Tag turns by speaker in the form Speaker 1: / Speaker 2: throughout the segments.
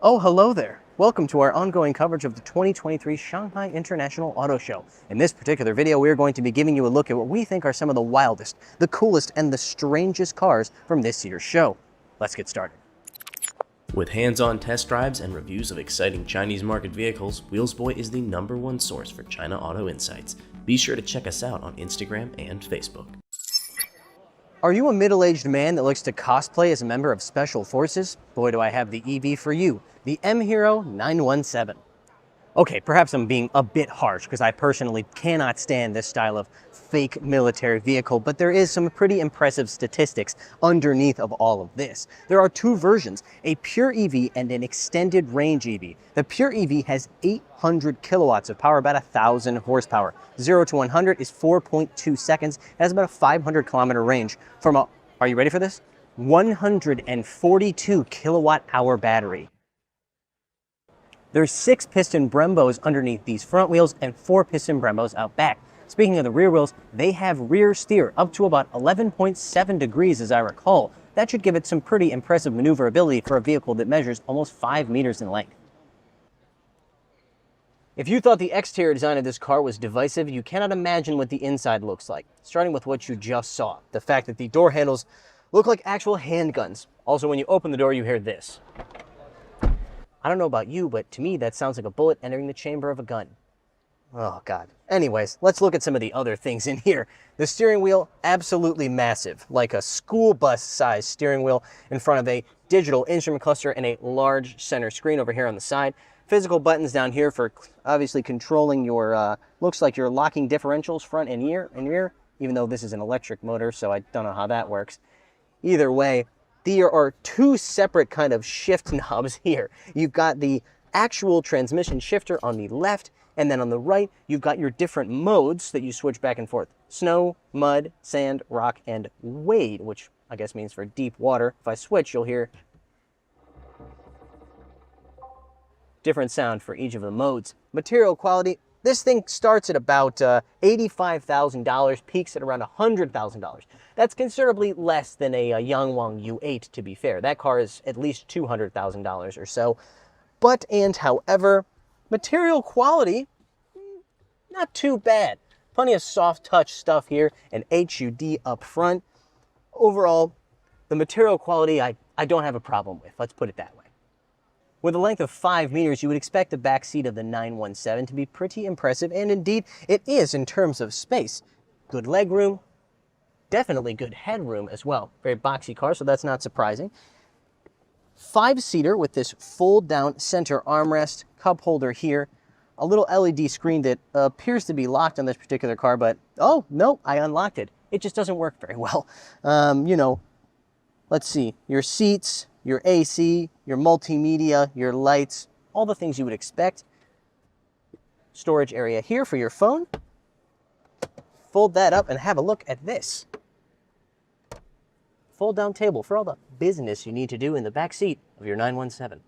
Speaker 1: Oh, hello there. Welcome to our ongoing coverage of the 2023 Shanghai International Auto Show. In this particular video, we are going to be giving you a look at what we think are some of the wildest, the coolest, and the strangest cars from this year's show. Let's get started.
Speaker 2: With hands-on test drives and reviews of exciting Chinese market vehicles, Wheelsboy is the #1 source for China auto insights. Be sure to check us out on Instagram and Facebook.
Speaker 1: Are you a middle-aged man that likes to cosplay as a member of Special Forces? Boy, do I have the EV for you, the M Hero 917. Okay, perhaps I'm being a bit harsh because I personally cannot stand this style of fake military vehicle, but there is some pretty impressive statistics underneath of all of this. There are two versions, a pure EV and an extended range EV. The pure EV has 800 kilowatts of power, about 1,000 horsepower. 0 to 100 is 4.2 seconds, it has about a 500 kilometer range from a, are you ready for this? 142 kilowatt hour battery. There's 6 piston Brembos underneath these front wheels and 4 piston Brembos out back. Speaking of the rear wheels, they have rear steer up to about 11.7 degrees as I recall. That should give it some pretty impressive maneuverability for a vehicle that measures almost 5 meters in length. If you thought the exterior design of this car was divisive, you cannot imagine what the inside looks like. Starting with what you just saw, the fact that the door handles look like actual handguns. Also, when you open the door, you hear this. I don't know about you, but to me, that sounds like a bullet entering the chamber of a gun. Oh, God. Anyways, let's look at some of the other things in here. The steering wheel, absolutely massive, like a school bus-sized steering wheel in front of a digital instrument cluster and a large center screen over here on the side. Physical buttons down here for obviously controlling your, looks like your locking differentials front and rear, even though this is an electric motor, so I don't know how that works. Either way, there are 2 separate kind of shift knobs here. You've got the actual transmission shifter on the left, and then on the right, you've got your different modes that you switch back and forth. Snow, mud, sand, rock, and wade, which I guess means for deep water. If I switch, you'll hear different sound for each of the modes. Material quality, this thing starts at about $85,000, peaks at around $100,000. That's considerably less than a Yangwang U8, to be fair. That car is at least $200,000 or so. But, and however, material quality, not too bad. Plenty of soft touch stuff here and HUD up front. Overall, the material quality I don't have a problem with. Let's put it that way. With a length of 5 meters, you would expect the back seat of the 917 to be pretty impressive, and indeed, it is in terms of space. Good legroom, definitely good headroom as well. Very boxy car, so that's not surprising. 5-seater with this fold-down center armrest, cup holder here, a little LED screen that appears to be locked on this particular car, but, oh, no, I unlocked it. It just doesn't work very well. You know, let's see, your seats, your AC, your multimedia, your lights, all the things you would expect. Storage area here for your phone. Fold that up and have a look at this. Fold down table for all the business you need to do in the back seat of your 917.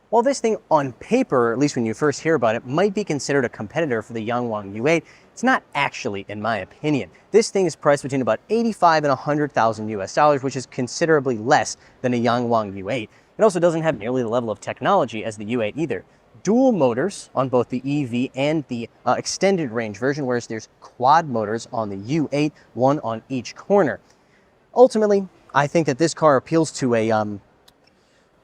Speaker 1: While this thing on paper, at least when you first hear about it, might be considered a competitor for the Yangwang U8, it's not actually, in my opinion. This thing is priced between about $85,000 and $100,000 US dollars, which is considerably less than a Yangwang U8. It also doesn't have nearly the level of technology as the U8 either. Dual motors on both the EV and the extended range version, whereas there's quad motors on the U8, one on each corner. Ultimately, I think that this car appeals to a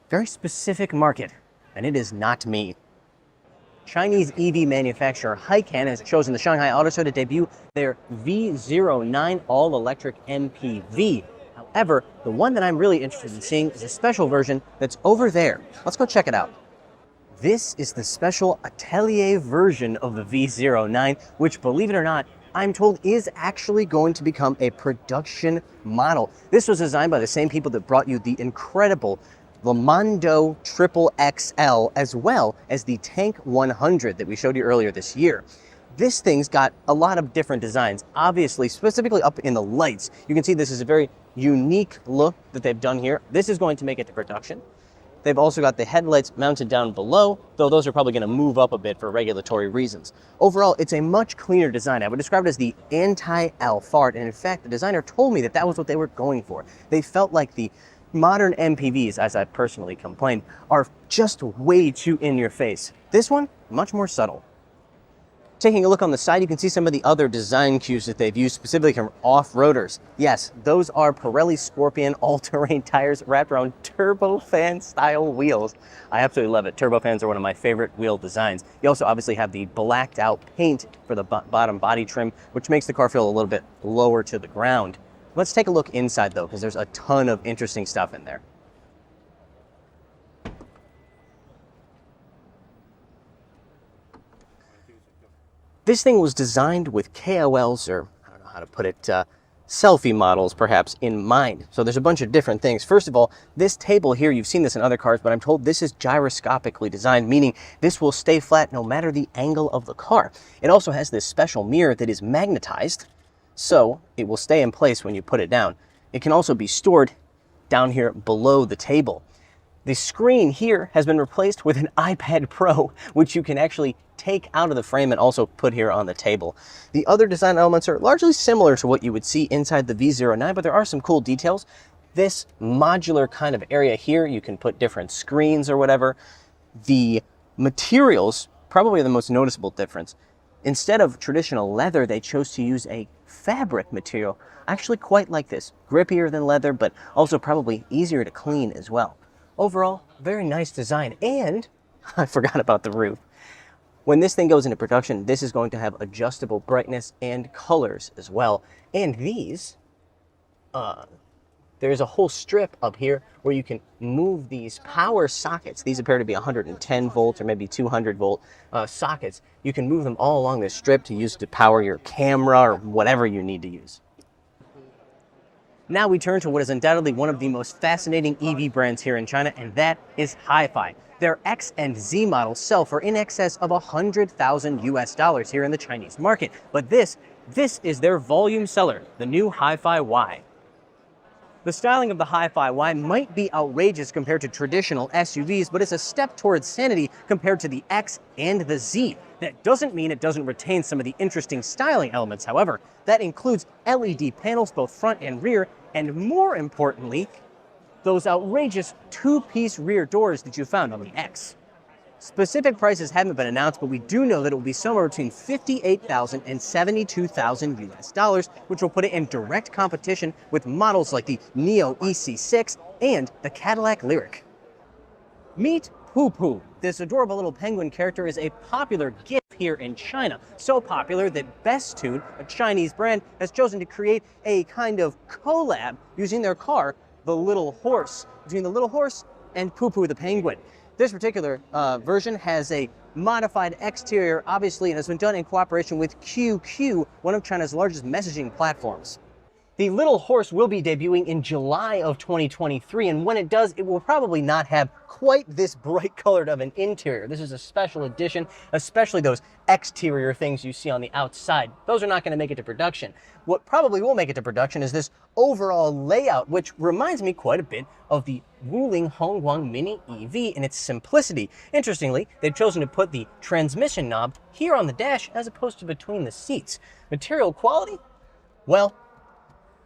Speaker 1: very specific market, and it is not me. Chinese EV manufacturer Hycan has chosen the Shanghai Auto Show to debut their V09 all-electric MPV. However, the one that I'm really interested in seeing is a special version that's over there. Let's go check it out. This is the special Atelier version of the V09, which, believe it or not, I'm told is actually going to become a production model. This was designed by the same people that brought you the incredible Lamando Triple XL, as well as the Tank 100 that we showed you earlier this year. This thing's got a lot of different designs, obviously, specifically up in the lights. You can see this is a very unique look that they've done here. This is going to make it to production. They've also got the headlights mounted down below, though those are probably going to move up a bit for regulatory reasons. Overall, it's a much cleaner design. I would describe it as the anti-Alphard, and in fact, the designer told me that that was what they were going for. They felt like the modern MPVs, as I've personally complained, are just way too in your face. This one, much more subtle. Taking a look on the side, you can see some of the other design cues that they've used specifically from off-roaders. Yes, those are Pirelli Scorpion all-terrain tires wrapped around turbofan style wheels. I absolutely love it. Turbofans are one of my favorite wheel designs. You also obviously have the blacked out paint for the bottom body trim, which makes the car feel a little bit lower to the ground. Let's take a look inside though, because there's a ton of interesting stuff in there. This thing was designed with KOLs, or I don't know how to put it, selfie models perhaps, in mind. So there's a bunch of different things. First of all, this table here, you've seen this in other cars, but I'm told this is gyroscopically designed, meaning this will stay flat no matter the angle of the car. It also has this special mirror that is magnetized, so it will stay in place when you put it down. It can also be stored down here below the table. The screen here has been replaced with an iPad Pro, which you can actually take out of the frame and also put here on the table. The other design elements are largely similar to what you would see inside the V09, but there are some cool details. This modular kind of area here, you can put different screens or whatever. The materials, probably the most noticeable difference. Instead of traditional leather, they chose to use a fabric material. I actually quite like this. Grippier than leather, but also probably easier to clean as well. Overall, very nice design. And I forgot about the roof. When this thing goes into production, this is going to have adjustable brightness and colors as well. And these, there's a whole strip up here where you can move these power sockets. These appear to be 110 volt or maybe 200 volt sockets. You can move them all along this strip to use to power your camera or whatever you need to use. Now we turn to what is undoubtedly one of the most fascinating EV brands here in China, and that is Hi-Fi. Their X and Z models sell for in excess of $100,000 here in the Chinese market. But this is their volume seller, the new Hi-Fi Y. The styling of the Hi-Fi Y might be outrageous compared to traditional SUVs, but it's a step towards sanity compared to the X and the Z. That doesn't mean it doesn't retain some of the interesting styling elements, however. That includes LED panels, both front and rear, and more importantly, those outrageous two-piece rear doors that you found on the X. Specific prices haven't been announced, but we do know that it will be somewhere between $58,000 and $72,000, which will put it in direct competition with models like the Neo EC6 and the Cadillac Lyriq. Meet Poo Poo. This adorable little penguin character is a popular gift here in China. So popular that Best Tune, a Chinese brand, has chosen to create a kind of collab using their car, the Little Horse, between the Little Horse and Poo Poo the penguin. This particular version has a modified exterior, obviously, and has been done in cooperation with QQ, one of China's largest messaging platforms. The Little Horse will be debuting in July of 2023, and when it does, it will probably not have quite this bright colored of an interior. This is a special edition, especially those exterior things you see on the outside. Those are not going to make it to production. What probably will make it to production is this overall layout, which reminds me quite a bit of the Wuling Hongguang Mini EV in its simplicity. Interestingly, they've chosen to put the transmission knob here on the dash as opposed to between the seats. Material quality? Well,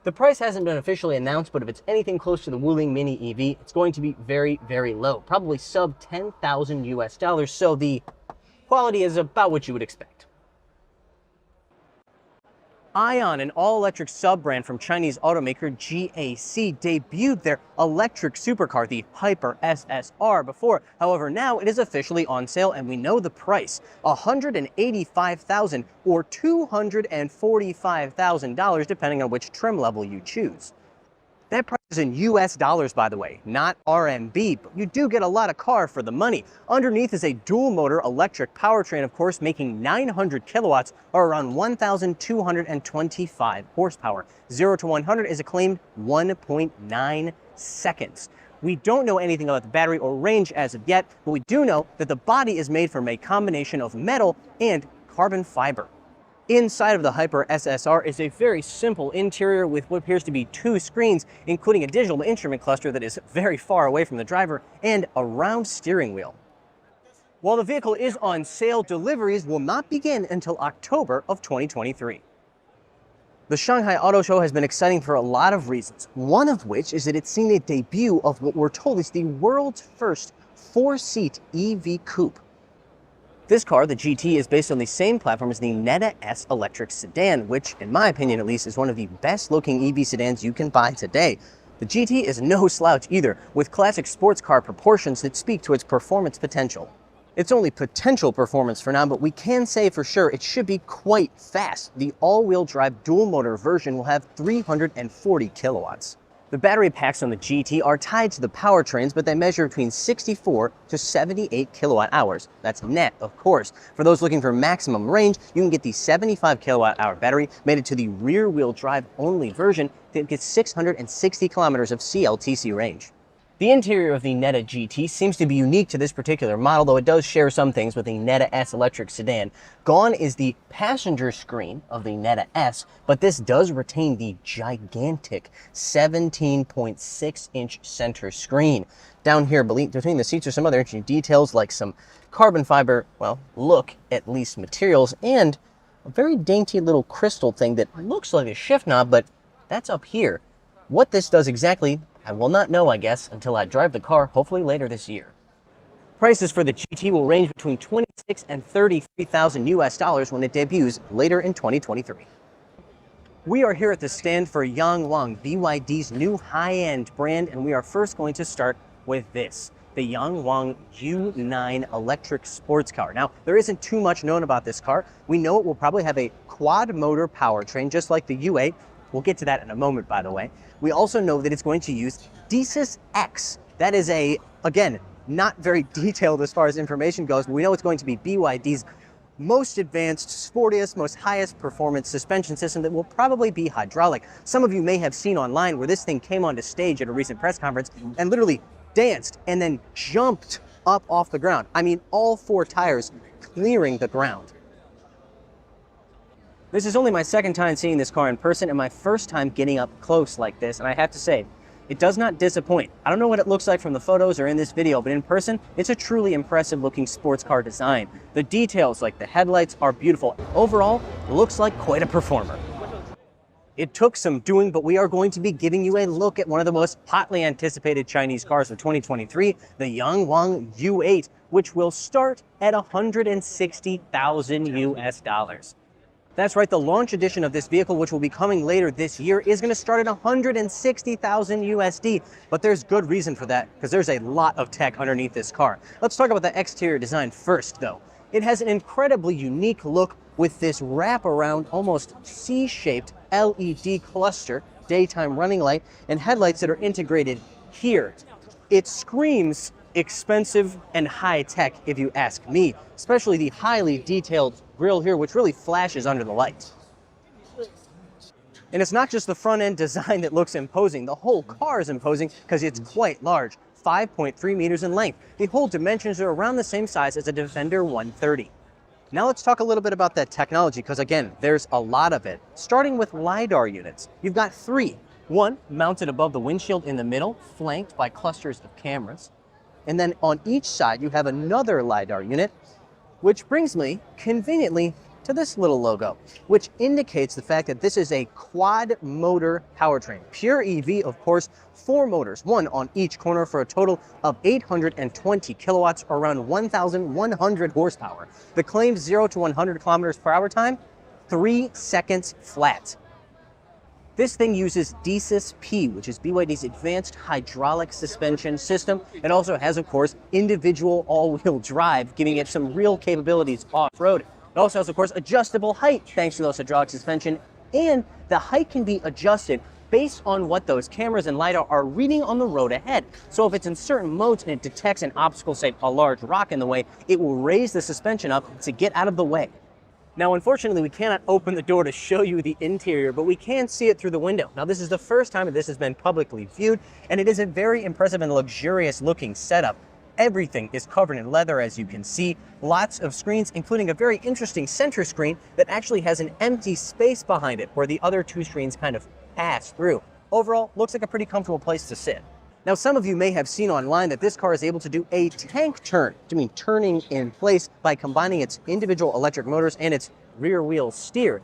Speaker 1: the price hasn't been officially announced, but if it's anything close to the Wuling Mini EV, it's going to be very, very low, probably sub $10,000, so the quality is about what you would expect. Ion, an all-electric sub-brand from Chinese automaker GAC, debuted their electric supercar, the Hyper SSR, before. However, now it is officially on sale, and we know the price: $185,000 or $245,000, depending on which trim level you choose. That price is in US dollars, by the way, not RMB, but you do get a lot of car for the money. Underneath is a dual motor electric powertrain, of course, making 900 kilowatts or around 1,225 horsepower. 0 to 100 is a claimed 1.9 seconds. We don't know anything about the battery or range as of yet, but we do know that the body is made from a combination of metal and carbon fiber. Inside of the Hyper SSR is a very simple interior with what appears to be 2 screens, including a digital instrument cluster that is very far away from the driver and a round steering wheel. While the vehicle is on sale, deliveries will not begin until October of 2023. The Shanghai Auto Show has been exciting for a lot of reasons, one of which is that it's seen the debut of what we're told is the world's first 4-seat EV coupe. This car, the GT, is based on the same platform as the Neta S electric sedan, which, in my opinion at least, is one of the best looking EV sedans you can buy today. The GT is no slouch either, with classic sports car proportions that speak to its performance potential. It's only potential performance for now, but we can say for sure it should be quite fast. The all-wheel drive dual-motor version will have 340 kilowatts. The battery packs on the GT are tied to the powertrains, but they measure between 64 to 78 kilowatt hours. That's net, of course. For those looking for maximum range, you can get the 75 kilowatt hour battery mated to the rear-wheel drive only version that gets 660 kilometers of CLTC range. The interior of the Neta GT seems to be unique to this particular model, though it does share some things with the Neta S electric sedan. Gone is the passenger screen of the Neta S, but this does retain the gigantic 17.6-inch center screen. Down here between the seats are some other interesting details like some carbon fiber, well, look at least materials, and a very dainty little crystal thing that looks like a shift knob, but that's up here. What this does exactly, I will not know, I guess, until I drive the car, hopefully later this year. Prices for the GT will range between $26,000 and $33,000 US when it debuts later in 2023. We are here at the stand for Yangwang, BYD's new high-end brand, and we are first going to start with this, the Yangwang U9 electric sports car. Now, there isn't too much known about this car. We know it will probably have a quad-motor powertrain, just like the U8. We'll get to that in a moment, by the way. We also know that it's going to use DCIS X. That is again, not very detailed as far as information goes, but we know it's going to be BYD's most advanced, sportiest, most highest performance suspension system that will probably be hydraulic. Some of you may have seen online where this thing came onto stage at a recent press conference and literally danced and then jumped up off the ground. I mean, all 4 tires clearing the ground. This is only my second time seeing this car in person and my first time getting up close like this, and I have to say, it does not disappoint. I don't know what it looks like from the photos or in this video, but in person, it's a truly impressive looking sports car design. The details like the headlights are beautiful. Overall, it looks like quite a performer. It took some doing, but we are going to be giving you a look at one of the most hotly anticipated Chinese cars of 2023, the Yangwang U8, which will start at $160,000 US. That's right, the launch edition of this vehicle, which will be coming later this year, is going to start at $160,000 USD. But there's good reason for that, because there's a lot of tech underneath this car. Let's talk about the exterior design first, though. It has an incredibly unique look with this wraparound, almost C-shaped LED cluster, daytime running light, and headlights that are integrated here. It screams expensive and high tech, if you ask me, especially the highly detailed grille here, which really flashes under the lights. And it's not just the front end design that looks imposing. The whole car is imposing because it's quite large, 5.3 meters in length. The whole dimensions are around the same size as a Defender 130. Now let's talk a little bit about that technology, because again, there's a lot of it. Starting with LiDAR units, you've got 3. One mounted above the windshield in the middle, flanked by clusters of cameras. And then on each side, you have another LiDAR unit, which brings me, conveniently, to this little logo, which indicates the fact that this is a quad-motor powertrain. Pure EV, of course, 4 motors, 1 on each corner for a total of 820 kilowatts, or around 1,100 horsepower. The claimed 0 to 100 kilometers per hour time, 3 seconds flat. This thing uses DCIS P, which is BYD's advanced hydraulic suspension system. It also has, of course, individual all-wheel drive, giving it some real capabilities off-road. It also has, of course, adjustable height, thanks to those hydraulic suspension, and the height can be adjusted based on what those cameras and LiDAR are reading on the road ahead. So if it's in certain modes and it detects an obstacle, say a large rock in the way, it will raise the suspension up to get out of the way. Now, unfortunately, we cannot open the door to show you the interior, but we can see it through the window. Now, this is the first time that this has been publicly viewed, and it is a very impressive and luxurious looking setup. Everything is covered in leather, as you can see. Lots of screens, including a very interesting center screen that actually has an empty space behind it where the other 2 screens kind of pass through. Overall, looks like a pretty comfortable place to sit. Now, some of you may have seen online that this car is able to do a tank turn, turning in place by combining its individual electric motors and its rear wheel steer.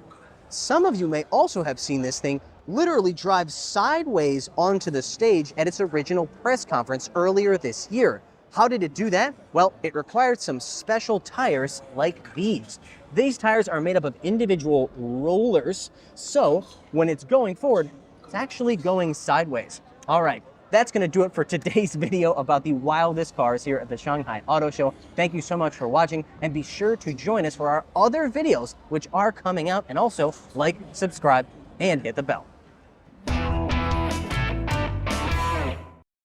Speaker 1: Some of you may also have seen this thing literally drive sideways onto the stage at its original press conference earlier this year. How did it do that? Well, it required some special tires like these. These tires are made up of individual rollers, so when it's going forward, it's actually going sideways. All right, that's gonna do it for today's video about the wildest cars here at the Shanghai Auto Show. Thank you so much for watching, and be sure to join us for our other videos, which are coming out, and also like, subscribe, and hit the bell.